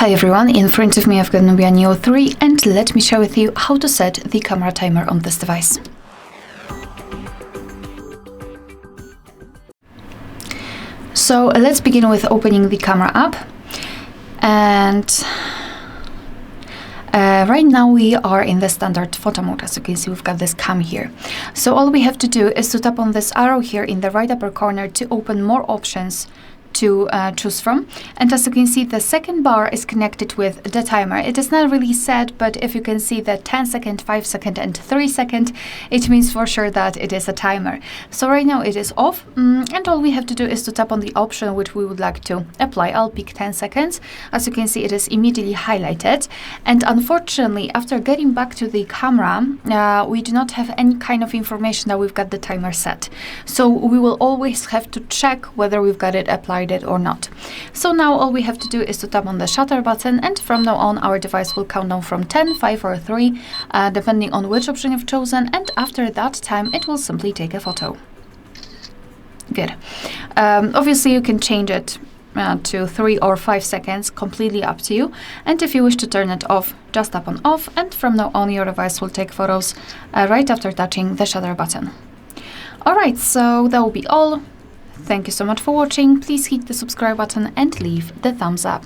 Hi everyone, in front of me I've got NUBIA Neo 3 and let me share with you how to set the camera timer on this device. So let's begin with opening the camera app, and right now we are in the standard photo mode. As you can see, we've got this cam here. So all we have to do is to tap on this arrow here in the right upper corner to open more options to choose from. And as you can see, the second bar is connected with the timer. It is not really set, but if you can see the 10 second, 5 second and 3 second, it means for sure that it is a timer. So right now it is off, and all we have to do is to tap on the option which we would like to apply. I'll pick 10 seconds. As you can see, it is immediately highlighted, and unfortunately after getting back to the camera, we do not have any kind of information that we've got the timer set. So we will always have to check whether we've got it applied it or not. So now all we have to do is to tap on the shutter button, and from now on our device will count down from 10, 5 or 3 depending on which option you've chosen, and after that time it will simply take a photo. Good. Obviously you can change it to 3 or 5 seconds, completely up to you, and if you wish to turn it off, just tap on off, and from now on your device will take photos right after touching the shutter button. Alright, so that will be all. Thank you so much for watching. Please hit the subscribe button and leave the thumbs up.